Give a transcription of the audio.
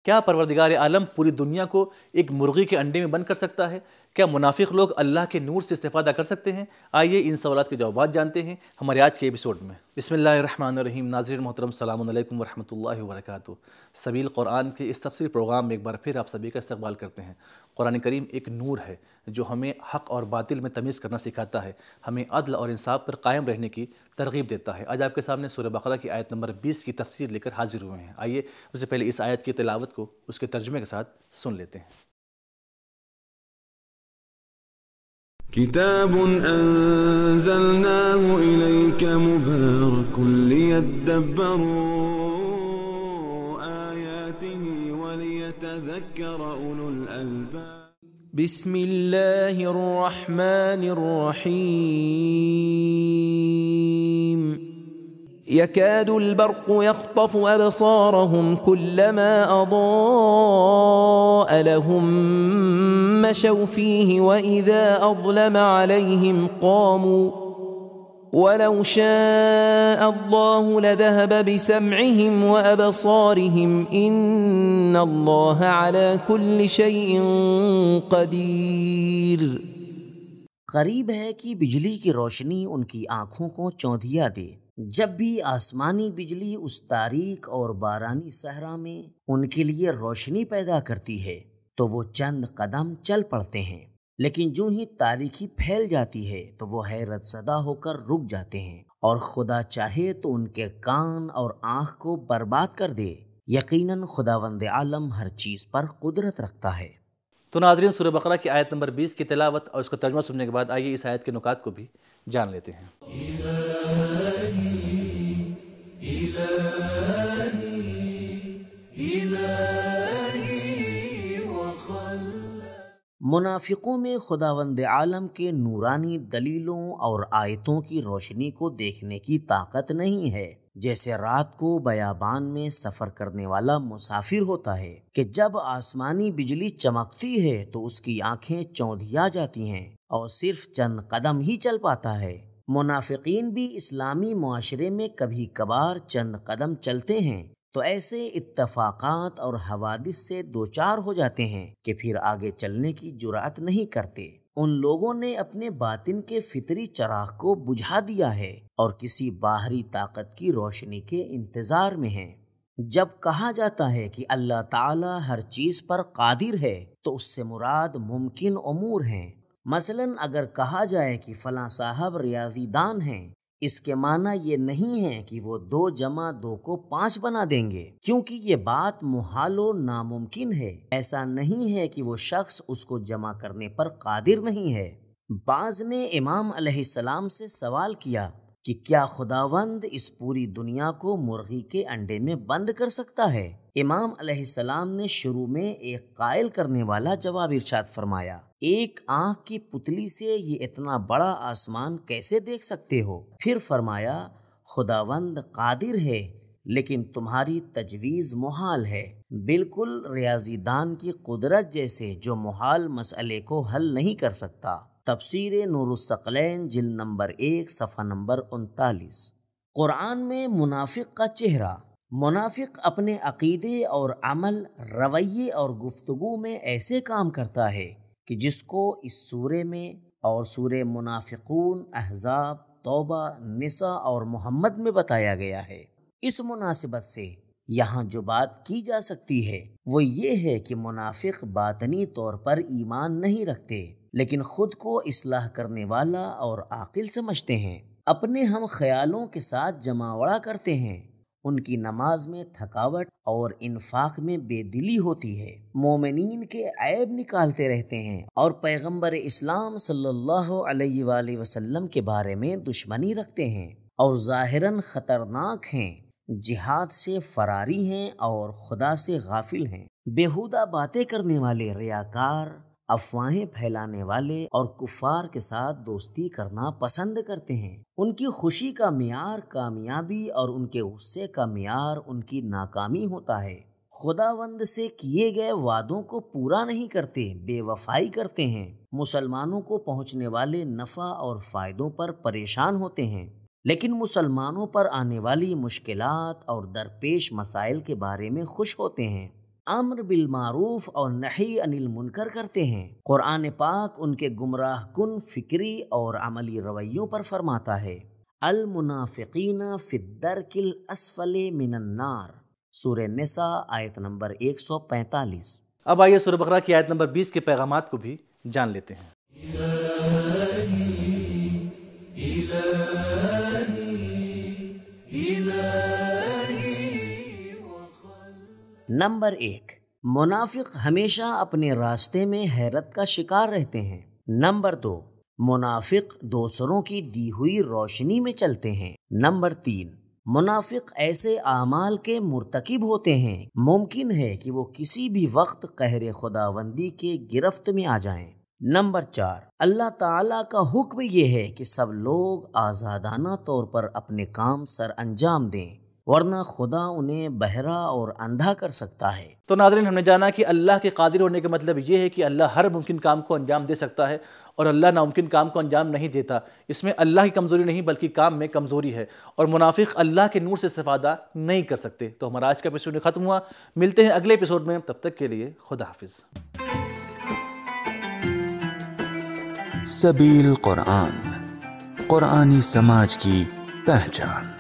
کیا پروردگار عالم پوری دنیا کو ایک مرغی کے انڈے میں بند کر سکتا ہے؟ کیا منافق لوگ اللہ کے نور سے استفادہ کر سکتے ہیں؟ آئیے ان سوالات کے جوابات جانتے ہیں ہمارے آج کے ایپیسوڈ میں۔ بسم اللہ الرحمن الرحیم۔ ناظرین محترم، السلام علیکم ورحمۃ اللہ وبرکاتہ۔ سبیل قرآن کے اس تفسیر پروگرام میں ایک بار پھر آپ سبھی کا استقبال کرتے ہیں۔ قرآن کریم ایک نور ہے جو ہمیں حق اور باطل میں تمیز کرنا سکھاتا ہے، ہمیں عدل اور انصاف پر قائم رہنے کی ترغیب دیتا ہے۔ آج آپ کے سامنے سورہ بقرہ کی آیت نمبر 20 کی تفسیر لے کر حاضر ہوئے ہیں۔ آئیے اس سے پہلے اس آیت کی تلاوت کو اس کے ترجمے کے ساتھ سن لیتے ہیں۔ كتاب أنزلناه إليك مبارك ليدبروا آياته وليتذكر أولو الألباب بسم الله الرحمن الرحيم يكاد البرق يخطف أبصارهم كلما أضاء لهم مشوا فيه وإذا أظلم عليهم قاموا ولو شاء الله لذهب بسمعهم وأبصارهم إن الله على كل شيء قدير۔ قریب ہے کہ بجلی کی روشنی ان کی آنکھوں کو چوندھیا دے۔ جب بھی آسمانی بجلی اس تاریک اور بارانی صحرا میں ان کے لیے روشنی پیدا کرتی ہے تو وہ چند قدم چل پڑتے ہیں، لیکن جو ہی تاریکی پھیل جاتی ہے تو وہ حیرت زدہ ہو کر رک جاتے ہیں، اور خدا چاہے تو ان کے کان اور آنکھ کو برباد کر دے۔ یقیناً خداوند عالم ہر چیز پر قدرت رکھتا ہے۔ تو ناظرین، سورہ بقرہ کی آیت نمبر 20 کی تلاوت اور اس کا ترجمہ سننے کے بعد آئیے اس آیت کے نکات کو بھی جان لیتے ہیں۔ منافقوں میں خداوند عالم کے نورانی دلیلوں اور آیتوں کی روشنی کو دیکھنے کی طاقت نہیں ہے، جیسے رات کو بیابان میں سفر کرنے والا مسافر ہوتا ہے کہ جب آسمانی بجلی چمکتی ہے تو اس کی آنکھیں چوندھیا جاتی ہیں اور صرف چند قدم ہی چل پاتا ہے۔ منافقین بھی اسلامی معاشرے میں کبھی کبھار چند قدم چلتے ہیں تو ایسے اتفاقات اور حوادث سے دوچار ہو جاتے ہیں کہ پھر آگے چلنے کی جرأت نہیں کرتے۔ ان لوگوں نے اپنے باطن کے فطری چراغ کو بجھا دیا ہے اور کسی باہری طاقت کی روشنی کے انتظار میں ہیں۔ جب کہا جاتا ہے کہ اللہ تعالی ہر چیز پر قادر ہے تو اس سے مراد ممکن امور ہیں۔ مثلا اگر کہا جائے کہ فلاں صاحب ریاضی دان ہیں، اس کے معنی یہ نہیں ہے کہ وہ 2 + 2 کو 5 بنا دیں گے، کیونکہ یہ بات محال و ناممکن ہے۔ ایسا نہیں ہے کہ وہ شخص اس کو جمع کرنے پر قادر نہیں ہے۔ بعض نے امام علیہ السلام سے سوال کیا کہ کیا خداوند اس پوری دنیا کو مرغی کے انڈے میں بند کر سکتا ہے؟ امام علیہ السلام نے شروع میں ایک قائل کرنے والا جواب ارشاد فرمایا، ایک آنکھ کی پتلی سے یہ اتنا بڑا آسمان کیسے دیکھ سکتے ہو؟ پھر فرمایا، خداوند قادر ہے لیکن تمہاری تجویز محال ہے، بالکل ریاضی دان کی قدرت جیسے جو محال مسئلے کو حل نہیں کر سکتا۔ تفسیر نور الثقلین جلد نمبر 1 صفحہ نمبر 39۔ قرآن میں منافق کا چہرہ۔ منافق اپنے عقیدے اور عمل، رویے اور گفتگو میں ایسے کام کرتا ہے کہ جس کو اس سورے میں اور سورہ منافقون، احزاب، توبہ، نساء اور محمد میں بتایا گیا ہے۔ اس مناسبت سے یہاں جو بات کی جا سکتی ہے وہ یہ ہے کہ منافق باطنی طور پر ایمان نہیں رکھتے، لیکن خود کو اصلاح کرنے والا اور عاقل سمجھتے ہیں، اپنے ہم خیالوں کے ساتھ جماوڑا کرتے ہیں، ان کی نماز میں تھکاوٹ اور انفاق میں بے دلی ہوتی ہے، مومنین کے عیب نکالتے رہتے ہیں اور پیغمبر اسلام صلی اللہ علیہ وآلہ وسلم کے بارے میں دشمنی رکھتے ہیں اور ظاہراً خطرناک ہیں، جہاد سے فراری ہیں اور خدا سے غافل ہیں۔ بیہودہ باتیں کرنے والے، ریاکار، افواہیں پھیلانے والے اور کفار کے ساتھ دوستی کرنا پسند کرتے ہیں۔ ان کی خوشی کا معیار کامیابی اور ان کے غصے کا معیار ان کی ناکامی ہوتا ہے۔ خداوند سے کیے گئے وعدوں کو پورا نہیں کرتے، بے وفائی کرتے ہیں، مسلمانوں کو پہنچنے والے نفع اور فائدوں پر پریشان ہوتے ہیں، لیکن مسلمانوں پر آنے والی مشکلات اور درپیش مسائل کے بارے میں خوش ہوتے ہیں۔ امر بالمعروف اور نہی انل منکر کرتے ہیں۔ قرآن پاک ان کے گمراہ کن فکری اور عملی رویوں پر فرماتا ہے المنافقین فی الدرک الاسفل من النار، سورہ نساء آیت نمبر 145۔ اب آئیے سورہ بقرہ کی آیت نمبر 20 کے پیغامات کو بھی جان لیتے ہیں۔ نمبر 1، منافق ہمیشہ اپنے راستے میں حیرت کا شکار رہتے ہیں۔ نمبر 2، منافق دوسروں کی دی ہوئی روشنی میں چلتے ہیں۔ نمبر 3، منافق ایسے اعمال کے مرتکب ہوتے ہیں ممکن ہے کہ وہ کسی بھی وقت قہر خداوندی کے گرفت میں آ جائیں۔ نمبر 4، اللہ تعالیٰ کا حکم یہ ہے کہ سب لوگ آزادانہ طور پر اپنے کام سر انجام دیں، ورنہ خدا انہیں بہرا اور اندھا کر سکتا ہے۔ تو ناظرین، ہم نے جانا کہ اللہ کے قادر ہونے کا مطلب یہ ہے کہ اللہ ہر ممکن کام کو انجام دے سکتا ہے اور اللہ ناممکن کام کو انجام نہیں دیتا۔ اس میں اللہ کی کمزوری نہیں بلکہ کام میں کمزوری ہے، اور منافق اللہ کے نور سے استفادہ نہیں کر سکتے۔ تو ہمارا آج کا ایپیسوڈ ختم ہوا، ملتے ہیں اگلے ایپیسوڈ میں، تب تک کے لیے خدا حافظ۔ سبیل قرآن، قرآنی سماج کی پہچان۔